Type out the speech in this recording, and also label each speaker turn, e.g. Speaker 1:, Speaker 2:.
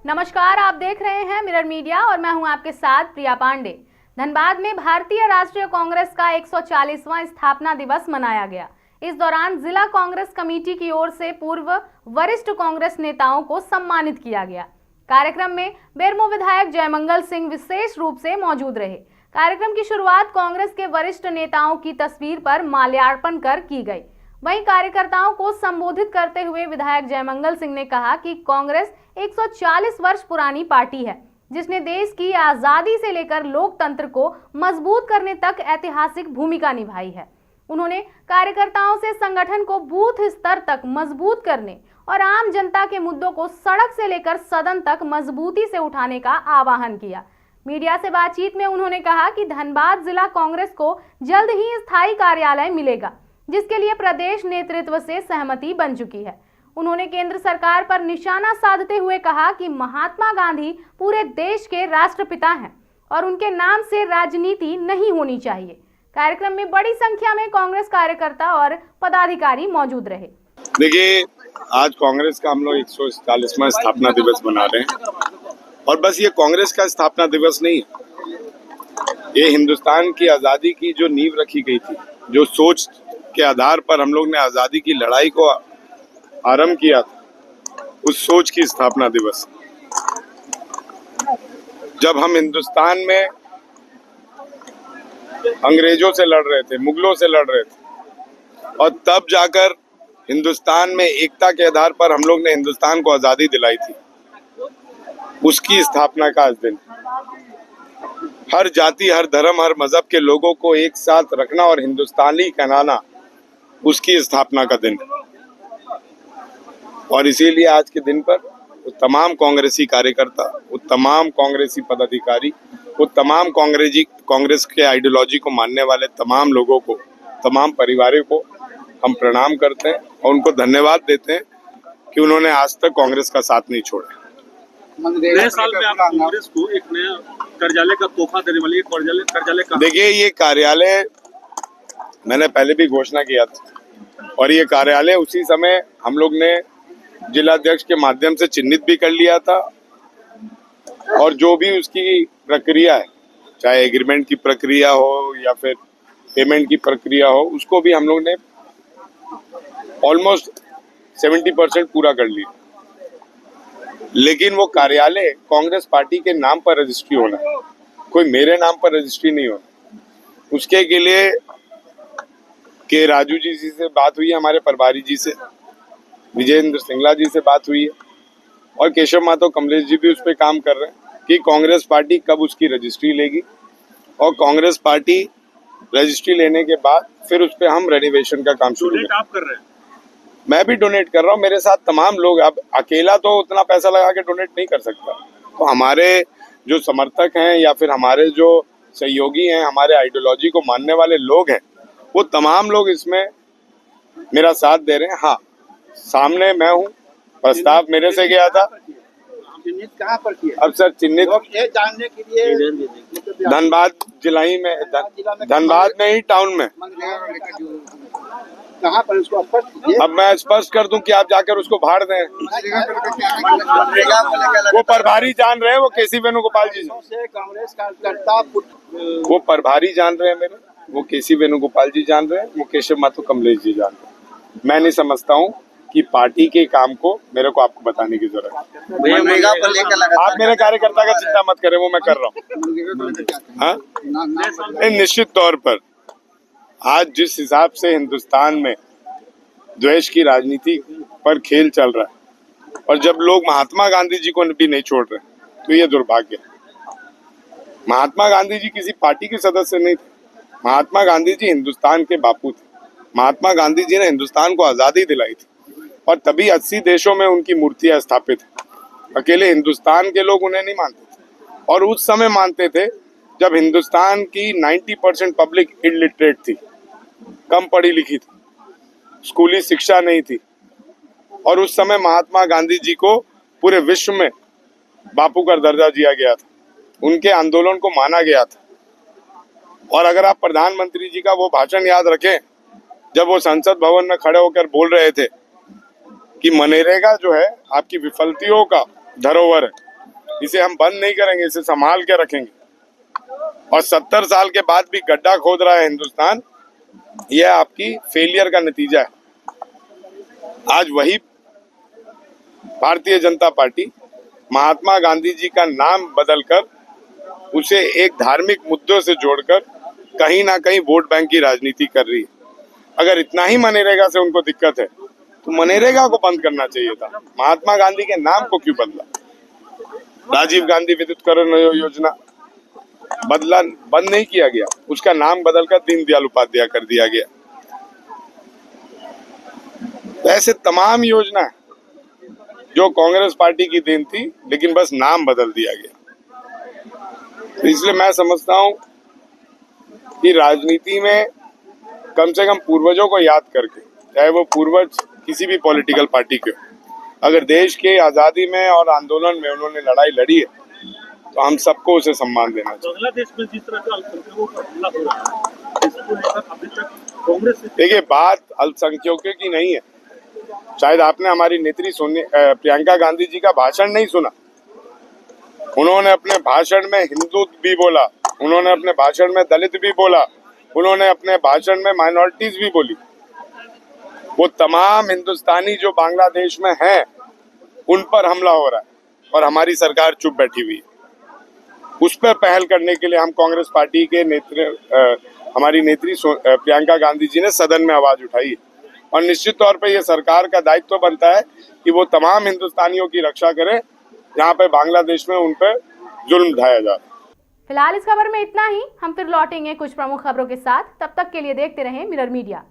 Speaker 1: नमस्कार, आप देख रहे हैं मिरर मीडिया और मैं हूं आपके साथ प्रिया पांडे। धनबाद में भारतीय राष्ट्रीय कांग्रेस का 140वां स्थापना दिवस मनाया गया। इस दौरान जिला कांग्रेस कमेटी की ओर से पूर्व वरिष्ठ कांग्रेस नेताओं को सम्मानित किया गया। कार्यक्रम में बेरमो विधायक जयमंगल सिंह विशेष रूप से मौजूद रहे। कार्यक्रम की शुरुआत कांग्रेस के वरिष्ठ नेताओं की तस्वीर पर माल्यार्पण कर की गई। वहीं कार्यकर्ताओं को संबोधित करते हुए विधायक जयमंगल सिंह ने कहा कि कांग्रेस 140 वर्ष पुरानी पार्टी है, जिसने देश की आजादी से लेकर लोकतंत्र को मजबूत करने तक ऐतिहासिक भूमिका निभाई है। उन्होंने कार्यकर्ताओं से संगठन को बूथ स्तर तक मजबूत करने और आम जनता के मुद्दों को सड़क से लेकर सदन तक मजबूती से उठाने का आह्वान किया। मीडिया से बातचीत में उन्होंने कहा कि धनबाद जिला कांग्रेस को जल्द ही स्थायी कार्यालय मिलेगा, जिसके लिए प्रदेश नेतृत्व से सहमति बन चुकी है। उन्होंने केंद्र सरकार पर निशाना साधते हुए कहा कि महात्मा गांधी पूरे देश के राष्ट्रपिता हैं और उनके नाम से राजनीति नहीं होनी चाहिए। कार्यक्रम में बड़ी संख्या में कांग्रेस कार्यकर्ता और पदाधिकारी मौजूद रहे।
Speaker 2: देखिए, आज कांग्रेस का हम लोग 140वां स्थापना दिवस मना रहे हैं और बस ये कांग्रेस का स्थापना दिवस नहीं है, ये हिंदुस्तान की आज़ादी की जो नींव रखी गई थी, जो सोच के आधार पर हम लोग ने आज़ादी की लड़ाई को आरंभ किया था, उस सोच की स्थापना दिवस। जब हम हिंदुस्तान में अंग्रेजों से लड़ रहे थे, मुगलों से लड़ रहे थे, और तब जाकर हिंदुस्तान में एकता के आधार पर हम लोग ने हिंदुस्तान को आज़ादी दिलाई थी, उसकी स्थापना का आज दिन। हर जाति, हर धर्म, हर मजहब के लोगों को एक साथ रखना और हिंदुस्तानी कहलाना, उसकी स्थापना का दिन। और इसीलिए आज के दिन पर वो तमाम कांग्रेसी कार्यकर्ता, वो तमाम कांग्रेसी पदाधिकारी, वो तमाम कांग्रेस के आइडियोलॉजी को मानने वाले तमाम लोगों को, तमाम परिवारों को हम प्रणाम करते हैं और उनको धन्यवाद देते हैं कि उन्होंने आज तक कांग्रेस का साथ नहीं छोड़ा।
Speaker 3: नए साल में आप कांग्रेस को एक नया कार्यालय का तोहफा देने वाली कार्यालय का,
Speaker 2: देखिए, ये कार्यालय मैंने पहले भी घोषणा किया था और ये कार्यालय उसी समय हम लोग ने जिलाध्यक्ष के माध्यम से चिन्हित भी कर लिया था और जो भी उसकी प्रक्रिया है, चाहे एग्रीमेंट की प्रक्रिया हो या फिर पेमेंट की प्रक्रिया हो, उसको भी हम लोग ने ऑलमोस्ट 70% पूरा कर लिया। लेकिन वो कार्यालय कांग्रेस पार्टी के नाम पर रजिस्ट्री होना है, कोई मेरे नाम पर रजिस्ट्री नहीं होना। उसके के लिए के राजू जी से बात हुई है, हमारे प्रभारी जी से, विजेंद्र सिंगला जी से बात हुई है और केशव माधव कमलेश जी भी उस पर काम कर रहे हैं कि कांग्रेस पार्टी कब उसकी रजिस्ट्री लेगी और कांग्रेस पार्टी रजिस्ट्री लेने के बाद फिर उस पर हम रेनोवेशन का काम शुरू
Speaker 3: आप कर रहे हैं।
Speaker 2: मैं भी डोनेट कर रहा हूँ, मेरे साथ तमाम लोग। अब अकेला तो उतना पैसा लगा के डोनेट नहीं कर सकता, तो हमारे जो समर्थक हैं या फिर हमारे जो सहयोगी हैं, हमारे आइडियोलॉजी को मानने वाले लोग हैं, वो तमाम लोग इसमें मेरा साथ दे रहे हैं। हाँ, सामने मैं हूँ, प्रस्ताव मेरे से गया था।
Speaker 4: चिन्हित कहाँ पर किया?
Speaker 2: अब सर चिन्हित
Speaker 4: ये जानने के लिए
Speaker 2: धनबाद जिलाई में, धनबाद में ही टाउन में।
Speaker 4: कहाँ पर उसको स्पष्ट कीजिए।
Speaker 2: अब मैं स्पष्ट कर दूं कि आप जाकर उसको भाड़ दें। वो प्रभारी जान रहे हैं, वो केसी वेणुगोपाल जी
Speaker 4: से कांग्रेस कार्यकर्ता,
Speaker 2: वो प्रभारी जान रहे हैं मेरे, वो केसी वेणुगोपाल जी जान रहे हैं, वो केशव माधव कमलेश जी जान रहे हैं। मैं नहीं समझता हूँ कि पार्टी के काम को मेरे को आपको बताने की जरूरत है। आप मेरे कार्यकर्ता का चिंता मत करें, वो मैं कर रहा हूँ। निश्चित तौर पर आज जिस हिसाब से हिंदुस्तान में द्वेष की राजनीति पर खेल चल रहा है और जब लोग महात्मा गांधी जी को भी नहीं छोड़ रहे, तो ये दुर्भाग्य है। महात्मा गांधी जी किसी पार्टी के सदस्य नहीं थे, महात्मा गांधी जी हिंदुस्तान के बापू थे। महात्मा गांधी जी ने हिंदुस्तान को आज़ादी दिलाई थी और तभी 80 देशों में उनकी मूर्तियां स्थापित है। अकेले हिंदुस्तान के लोग उन्हें नहीं मानते थे और उस समय मानते थे जब हिंदुस्तान की 90% पब्लिक इलिटरेट थी, कम पढ़ी लिखी थी, स्कूली शिक्षा नहीं थी। और उस समय महात्मा गांधी जी को पूरे विश्व में बापू का दर्जा दिया गया था, उनके आंदोलन को माना गया था। और अगर आप प्रधानमंत्री जी का वो भाषण याद रखें जब वो संसद भवन में खड़े होकर बोल रहे थे कि मनरेगा जो है आपकी विफलतियों का धरोहर है, इसे हम बंद नहीं करेंगे, इसे संभाल के रखेंगे, और 70 साल के बाद भी गड्ढा खोद रहा है हिंदुस्तान, यह आपकी फेलियर का नतीजा है। आज वही भारतीय जनता पार्टी महात्मा गांधी जी का नाम बदलकर उसे एक धार्मिक मुद्दों से जोड़कर कहीं ना कहीं वोट बैंक की राजनीति कर रही है। अगर इतना ही मनरेगा से उनको दिक्कत है तो मनरेगा को बंद करना चाहिए था, महात्मा गांधी के नाम को क्यों बदला? राजीव गांधी विद्युतीकरण योजना बंद नहीं किया गया, उसका नाम बदलकर दीनदयाल उपाध्याय कर दिया गया। ऐसे तमाम योजना जो कांग्रेस पार्टी की देन थी, लेकिन बस नाम बदल दिया गया। तो इसलिए मैं समझता हूं कि राजनीति में कम से कम पूर्वजों को याद करके, चाहे वो पूर्वज किसी भी पॉलिटिकल पार्टी के, अगर देश के आजादी में और आंदोलन में उन्होंने लड़ाई लड़ी है तो हम सबको उसे सम्मान देना चाहिए।
Speaker 3: बांग्लादेश में जिस तरह का अल्पसंख्यकों पर हमला हो रहा है, इसको लेकर अभी तक कांग्रेस से
Speaker 2: देखिए, बात अल्पसंख्यकों की नहीं है। शायद आपने हमारी नेत्री प्रियंका गांधी जी का भाषण नहीं सुना। उन्होंने अपने भाषण में हिंदू भी बोला, उन्होंने अपने भाषण में दलित भी बोला, उन्होंने अपने भाषण में माइनॉरिटीज भी बोली। वो तमाम हिंदुस्तानी जो बांग्लादेश में हैं, उन पर हमला हो रहा है और हमारी सरकार चुप बैठी हुई है। उस पर पहल करने के लिए हम कांग्रेस पार्टी के हमारी नेत्री प्रियंका गांधी जी ने सदन में आवाज उठाई, और निश्चित तौर पे ये सरकार का दायित्व बनता है कि वो तमाम हिंदुस्तानियों की रक्षा करे जहाँ पे बांग्लादेश में उन पर जुल्म ढाया जा रहा है।
Speaker 1: फिलहाल इस खबर में इतना ही। हम फिर लौटेंगे कुछ प्रमुख खबरों के साथ। तब तक के लिए देखते रहें मिरर मीडिया।